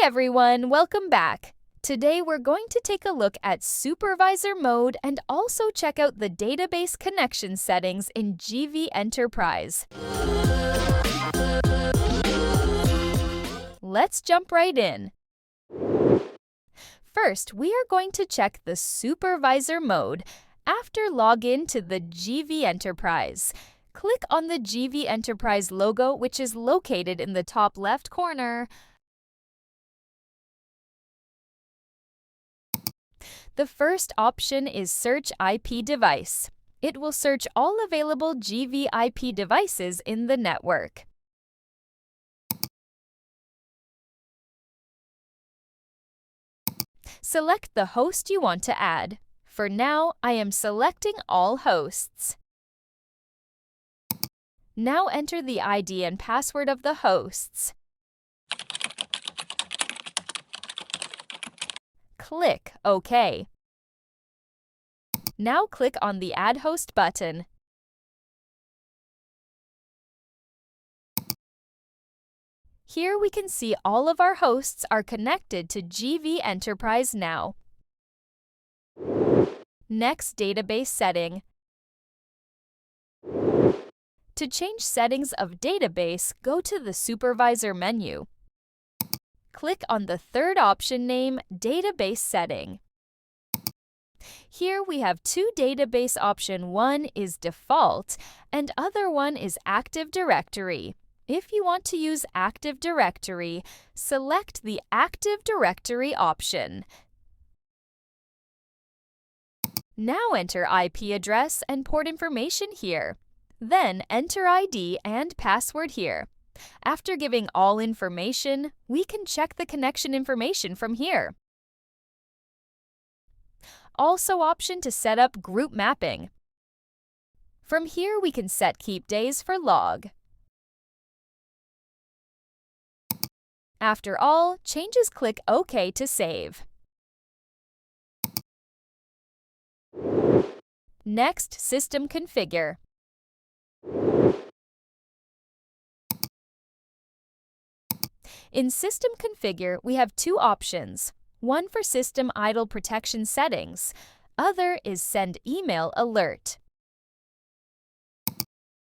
everyone, welcome back. Today we're going to take a look at Supervisor Mode and also check out the database connection settings in GV Enterprise. Let's jump right in. First, we are going to check the Supervisor Mode after login to the GV Enterprise. Click on the GV Enterprise logo, which is located in the top left corner. The first option is Search IP Device. It will search all available GV IP devices in the network. Select the host you want to add. For now, I am selecting all hosts. Now enter the ID and password of the hosts. Click OK. Now click on the Add Host button. Here we can see all of our hosts are connected to GV Enterprise now. Next, database setting. To change settings of database, go to the Supervisor menu. Click on the third option named Database Setting. Here we have two database options. One is Default and other one is Active Directory. If you want to use Active Directory, select the Active Directory option. Now enter IP address and port information here. Then enter ID and password here. After giving all information, we can check the connection information from here. Also option to set up group mapping. From here we can set keep days for log. After all changes, click OK to save. Next, System Configure. In System Configure, we have two options. One for System Idle Protection Settings. Other is Send Email Alert.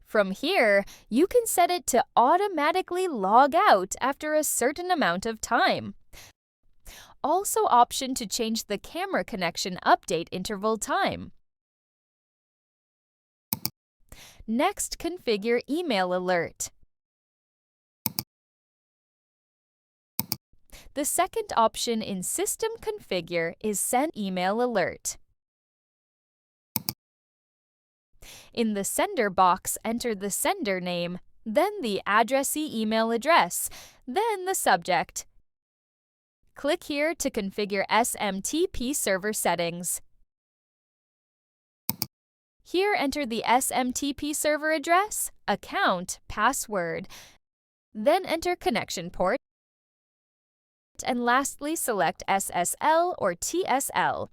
From here, you can set it to automatically log out after a certain amount of time. Also option to change the camera connection update interval time. Next, configure Email Alert. The second option in System Configure is Send Email Alert. In the Sender box, enter the sender name, then the addressee email address, then the subject. Click here to configure SMTP server settings. Here enter the SMTP server address, account, password, then enter connection port, and lastly select SSL or TSL.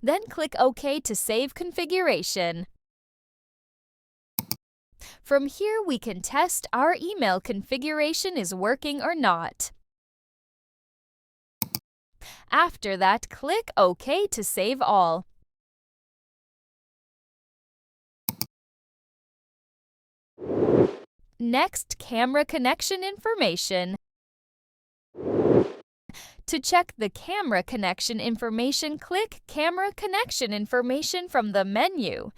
Then click OK to save configuration. From here we can test our email configuration is working or not. After that, click OK to save all. Next, camera connection information. To check the camera connection information, click Camera Connection Information from the menu.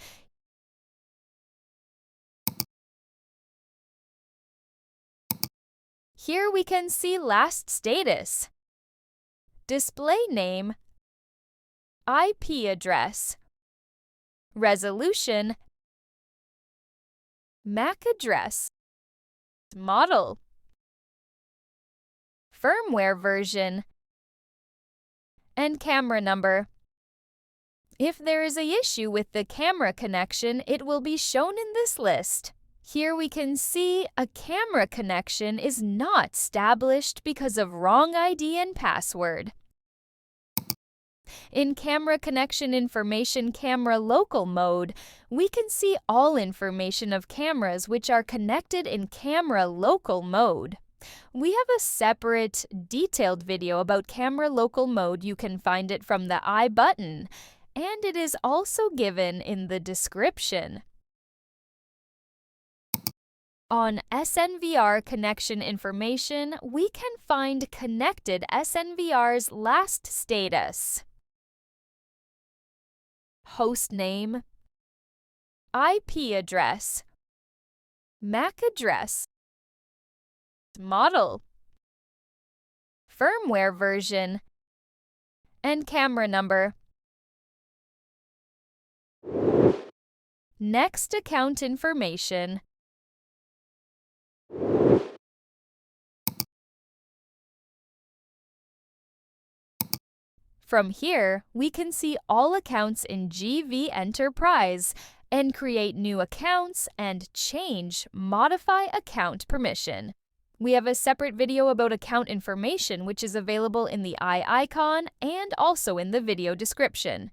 Here we can see last status, display name, IP address, resolution, MAC address, model, firmware version, and camera number. If there is an issue with the camera connection, it will be shown in this list. Here we can see a camera connection is not established because of wrong ID and password. In Camera Connection Information Camera Local Mode, we can see all information of cameras which are connected in Camera Local Mode. We have a separate, detailed video about camera local mode. You can find it from the I button, and it is also given in the description. On SNVR connection information, we can find connected SNVR's last status, host name, IP address, MAC address, model, firmware version, and camera number. Next, account information. From here, we can see all accounts in GV Enterprise and create new accounts and modify account permission. We have a separate video about account information, which is available in the eye icon and also in the video description.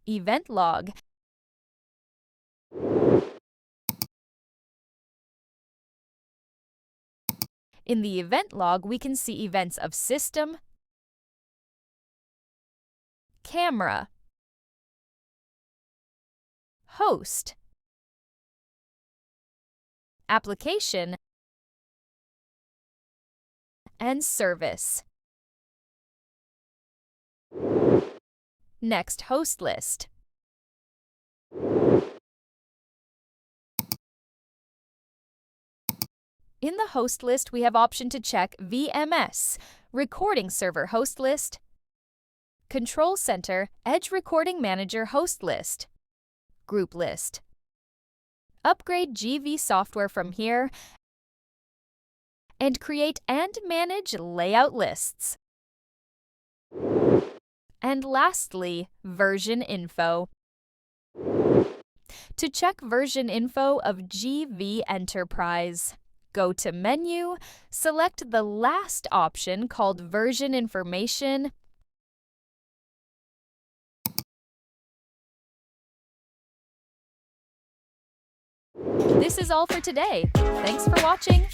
Event log. In the event log, we can see events of system, camera, host, application, and service. Next, host list. In the host list, we have option to check VMS, Recording Server Host List, Control Center, Edge Recording Manager Host List, Group List. Upgrade GV software from here and create and manage layout lists. And lastly, version info. To check version info of GV Enterprise, go to Menu, select the last option called Version Information, This is all for today. Thanks for watching.